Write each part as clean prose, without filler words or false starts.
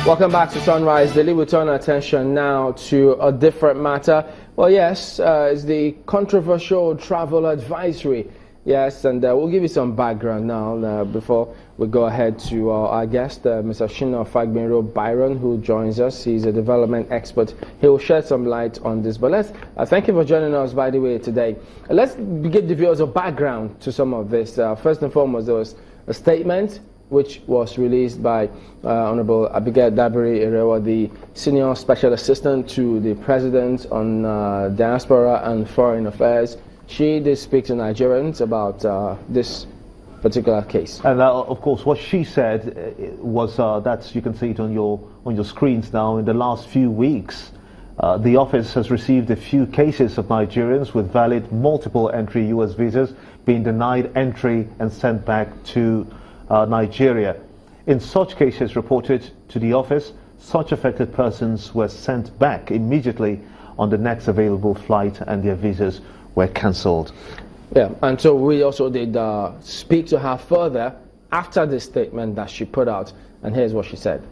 Welcome back to Sunrise Daily. We turn our attention now to a different matter. Well, yes, it's the controversial travel advisory. Yes, and we'll give you some background now before we go ahead to our guest, Mr. Fagbenro-Byron, who joins us. He's a development expert. He will shed some light on this. But let's thank you for joining us, by the way, today. Let's give the viewers a background to some of this. First and foremost, there was a statement which was released by Honorable Dabiri-Erewa, the Senior Special Assistant to the President on Diaspora and Foreign Affairs. She did speak to Nigerians about this particular case. And of course, what she said was that you can see it on your screens now. In the last few weeks, the office has received a few cases of Nigerians with valid multiple entry U.S. visas being denied entry and sent back to Nigeria. In such cases reported to the office, such affected persons were sent back immediately on the next available flight and their visas were cancelled. Yeah, and so we also did speak to her further after the statement that she put out, and here's what she said.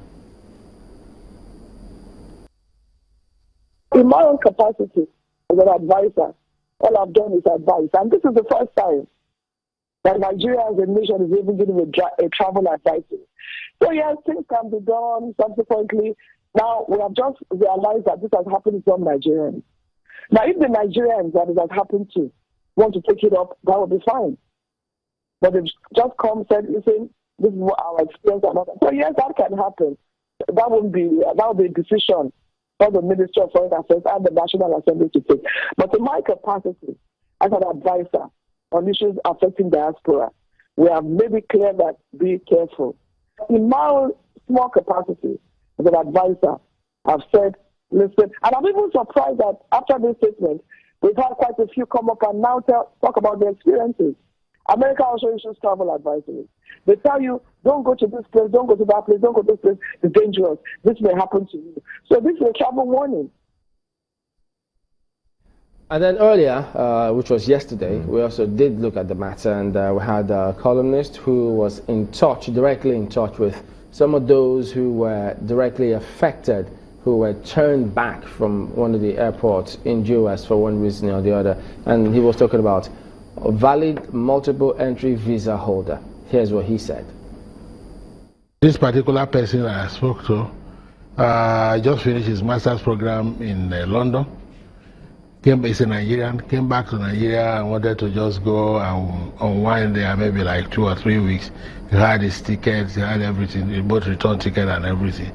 In my own capacity as an advisor, all I've done is advise, and this is the first time that Nigeria as a nation is even giving a travel advisory. So yes, things can be done subsequently. Now, we have just realized that this has happened to some Nigerians. Now, if the Nigerians that it has happened to want to take it up, that would be fine. But they've just come and said, listen, this is what our experience and all that. So yes, that can happen. That will be a decision for the Ministry of Foreign Affairs and the National Assembly to take. But in my capacity as an advisor on issues affecting diaspora, we have made it clear that be careful. In my own small capacity as an advisor, I've said, listen, and I'm even surprised that after this statement, we've had quite a few come up and now talk about their experiences. America also issues travel advisory. They tell you, don't go to this place, don't go to that place, don't go to this place, it's dangerous. This may happen to you. So this is a travel warning. And then earlier, which was yesterday, we also did look at the matter, and we had a columnist who was directly in touch with some of those who were directly affected, who were turned back from one of the airports in US for one reason or the other. And he was talking about a valid multiple entry visa holder. Here's what he said. This particular person I spoke to just finished his master's program in London. He's a Nigerian, came back to Nigeria and wanted to just go and unwind there maybe like 2 or 3 weeks. He had his tickets, he had everything, he bought return ticket and everything.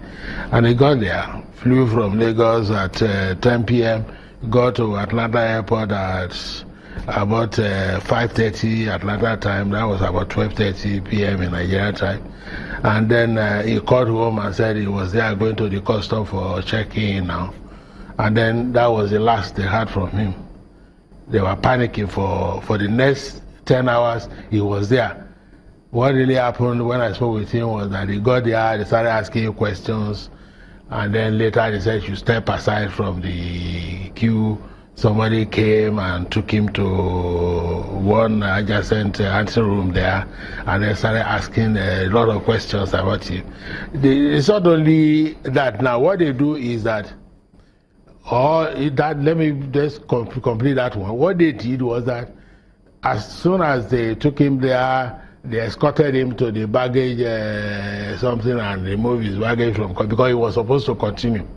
And he got there, flew from Lagos at 10 p.m., got to Atlanta airport at about 5:30 Atlanta time. That was about 12:30 p.m. in Nigeria time. And then he called home and said he was there going to the custom for checking now. And then that was the last they heard from him. They were panicking for the next 10 hours. He was there. What really happened when I spoke with him was that he got there, they started asking him questions, and then later they said you step aside from the queue. Somebody came and took him to one adjacent answer room there, and they started asking a lot of questions about him. It's not only that. Now what they do is that, let me just complete that one. What they did was that as soon as they took him there, they escorted him to the baggage something and removed his baggage because he was supposed to continue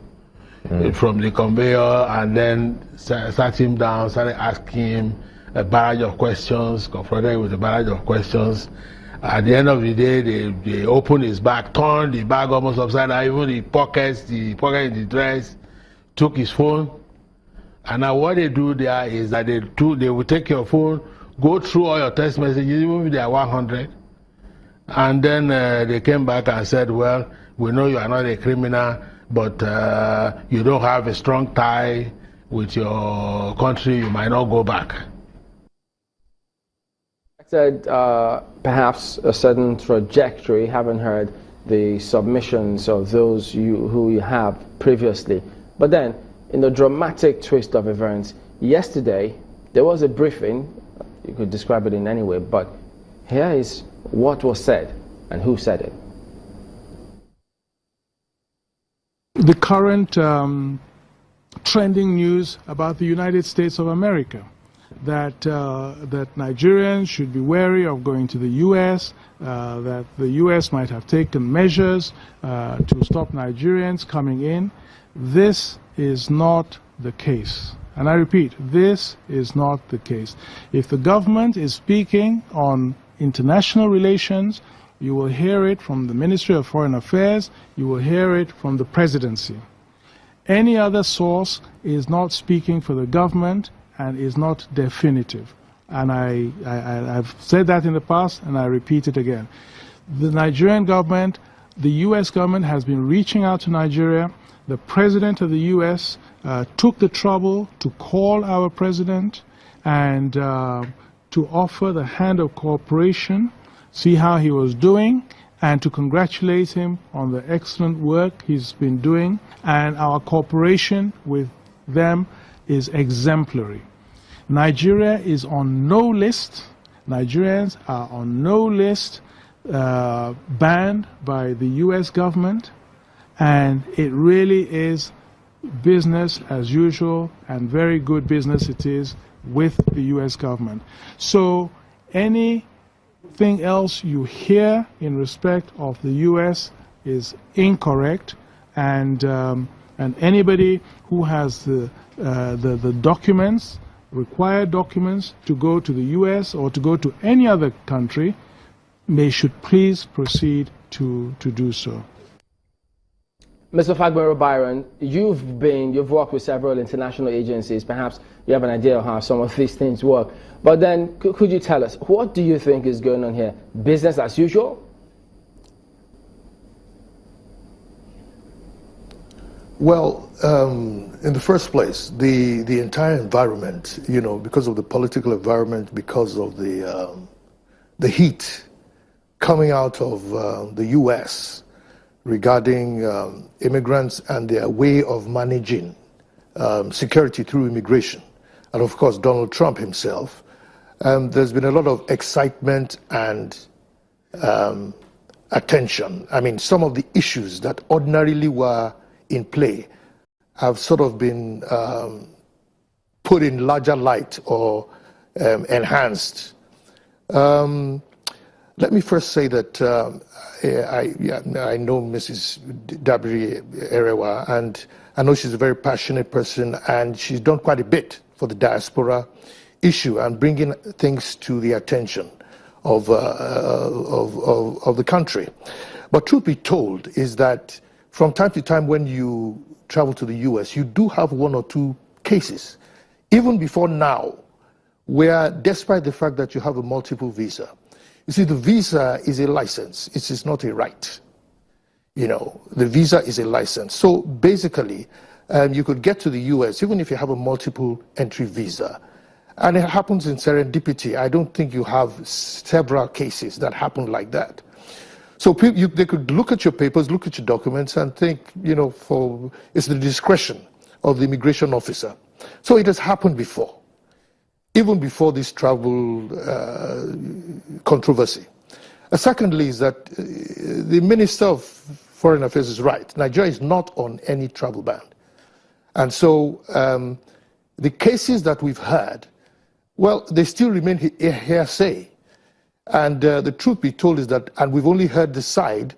from the conveyor, and then sat him down, started asking him a barrage of questions, confronted him with a barrage of questions. At the end of the day, they opened his bag, turned the bag almost upside down, even the pocket in the dress, took his phone. And now what they do there is that they will take your phone, go through all your text messages, even if they are 100. And then they came back and said, well, we know you are not a criminal, but you don't have a strong tie with your country, you might not go back. I said perhaps a certain trajectory, haven't heard the submissions of those who you have previously. But then, in the dramatic twist of events, yesterday there was a briefing. You could describe it in any way, but here is what was said and who said it. the current trending news about the United States of America, that Nigerians should be wary of going to the U.S., that the U.S. might have taken measures to stop Nigerians coming in. This is not the case. And I repeat, this is not the case. If the government is speaking on international relations, you will hear it from the Ministry of Foreign Affairs, you will hear it from the presidency. Any other source is not speaking for the government and is not definitive. And I've said that in the past and I repeat it again. The Nigerian government, the US government has been reaching out to Nigeria. The president of the US took the trouble to call our president and to offer the hand of cooperation, see how he was doing, and to congratulate him on the excellent work he's been doing. And our cooperation with them is exemplary. Nigeria is on no list. Nigerians are on no list banned by the US government. And it really is business as usual, and very good business it is with the US government. So anything else you hear in respect of the US is incorrect, and anybody who has the documents, required documents to go to the US or to go to any other country, should please proceed to do so. Mr. Fagbenro-Byron, you've worked with several international agencies. Perhaps you have an idea of how some of these things work. But then, could you tell us, what do you think is going on here? Business as usual? Well, in the first place, the entire environment, because of the political environment, because of the heat coming out of the U.S., regarding immigrants and their way of managing security through immigration. And of course, Donald Trump himself. There's been a lot of excitement and attention. I mean, some of the issues that ordinarily were in play have sort of been put in larger light or enhanced. Let me first say that I know Mrs. Dabiri-Erewa, and I know she's a very passionate person, and she's done quite a bit for the diaspora issue and bringing things to the attention of the country. But truth be told is that from time to time when you travel to the US, you do have one or two cases, even before now, where despite the fact that you have a multiple visa, you see, the visa is a license. It is not a right. The visa is a license. So basically, you could get to the US even if you have a multiple entry visa. And it happens in serendipity. I don't think you have several cases that happen like that. So they could look at your papers, look at your documents, and think, it's the discretion of the immigration officer. So it has happened before, even before this travel controversy. Secondly is that the Minister of Foreign Affairs is right. Nigeria is not on any travel ban. And so the cases that we've heard, well, they still remain hearsay. And the truth be told is that, and we've only heard the side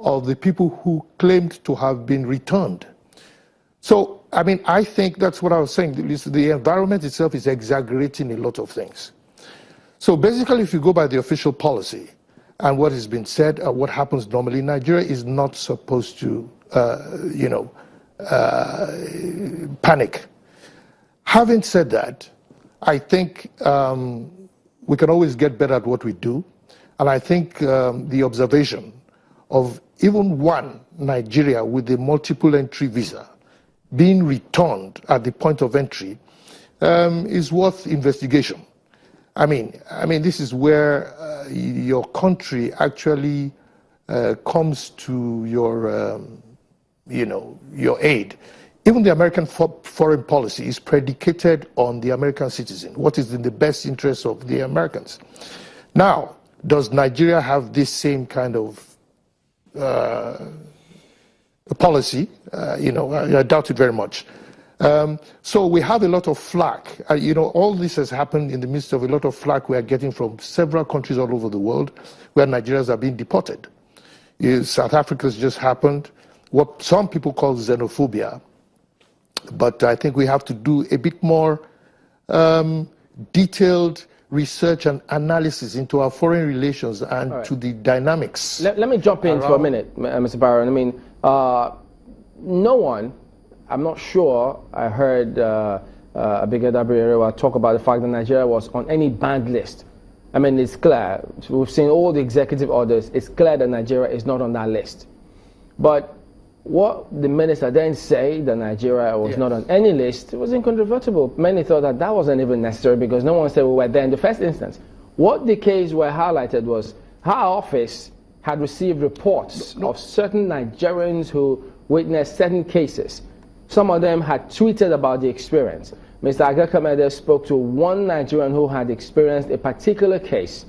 of the people who claimed to have been returned. So, I mean, I think that's what I was saying. The environment itself is exaggerating a lot of things. So basically, if you go by the official policy and what has been said, what happens normally, Nigeria is not supposed to, panic. Having said that, I think we can always get better at what we do. And I think the observation of even one Nigeria with a multiple entry visa being returned at the point of entry is worth investigation. I mean, this is where your country actually comes to your, your aid. Even the American foreign policy is predicated on the American citizen, what is in the best interest of the Americans. Now, does Nigeria have this same kind of policy. I doubt it very much. So we have a lot of flack. All this has happened in the midst of a lot of flack we are getting from several countries all over the world where Nigerians are being deported. South Africa's just happened, what some people call xenophobia. But I think we have to do a bit more detailed research and analysis into our foreign relations and to the dynamics. Let me jump in for a minute, Mr. Byron. I mean, no one, I'm not sure I heard Abigail Dabiri-Erewa talk about the fact that Nigeria was on any banned list. I mean, it's clear. We've seen all the executive orders. It's clear that Nigeria is not on that list. But what the minister then said, that Nigeria was not on any list, it was incontrovertible. Many thought that that wasn't even necessary because no one said we were there in the first instance. What the case were highlighted was her office had received reports of certain Nigerians who witnessed certain cases. Some of them had tweeted about the experience. Mr. Agakamede spoke to one Nigerian who had experienced a particular case,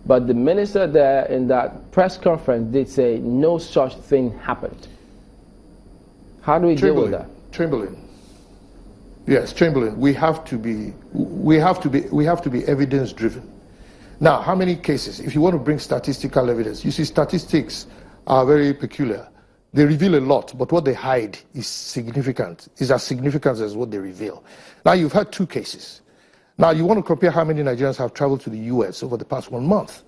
but the minister there in that press conference did say no such thing happened. How do we deal with that? Chamberlain. Yes, Chamberlain. We have to be evidence driven. Now, how many cases? If you want to bring statistical evidence, you see statistics are very peculiar. They reveal a lot, but what they hide is significant, is as significant as what they reveal. Now, you've had 2 cases. Now, you want to compare how many Nigerians have traveled to the US over the past 1 month.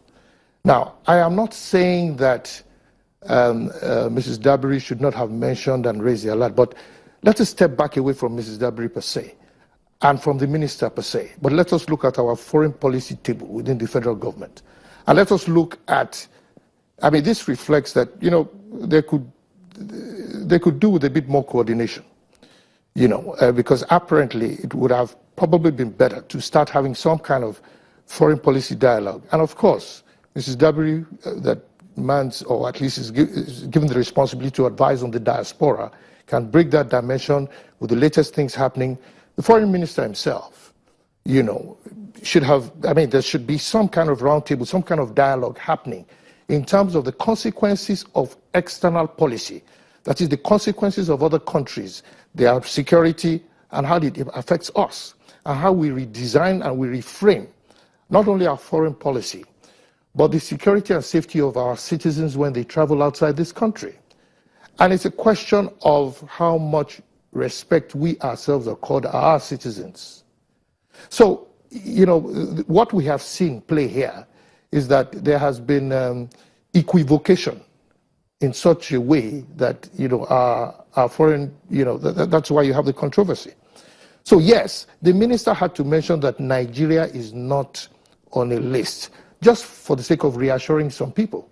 Now, I am not saying that Mrs. Dabiri should not have mentioned and raised the alert, but let us step back away from Mrs. Dabiri per se and from the minister per se. But let us look at our foreign policy table within the federal government. And let us look at, I mean, this reflects that, they could do with a bit more coordination, because apparently it would have probably been better to start having some kind of foreign policy dialogue. And of course, Mrs. Dabiri, that man's, or at least is given the responsibility to advise on the diaspora, can break that dimension with the latest things happening. The foreign minister himself, should have, there should be some kind of roundtable, some kind of dialogue happening in terms of the consequences of external policy. That is the consequences of other countries, their security, and how it affects us, and how we redesign and we reframe not only our foreign policy, but the security and safety of our citizens when they travel outside this country. And it's a question of how much respect we ourselves accord our citizens. So, what we have seen play here is that there has been equivocation in such a way that, our foreign, that's why you have the controversy. So yes, the minister had to mention that Nigeria is not on a list, just for the sake of reassuring some people.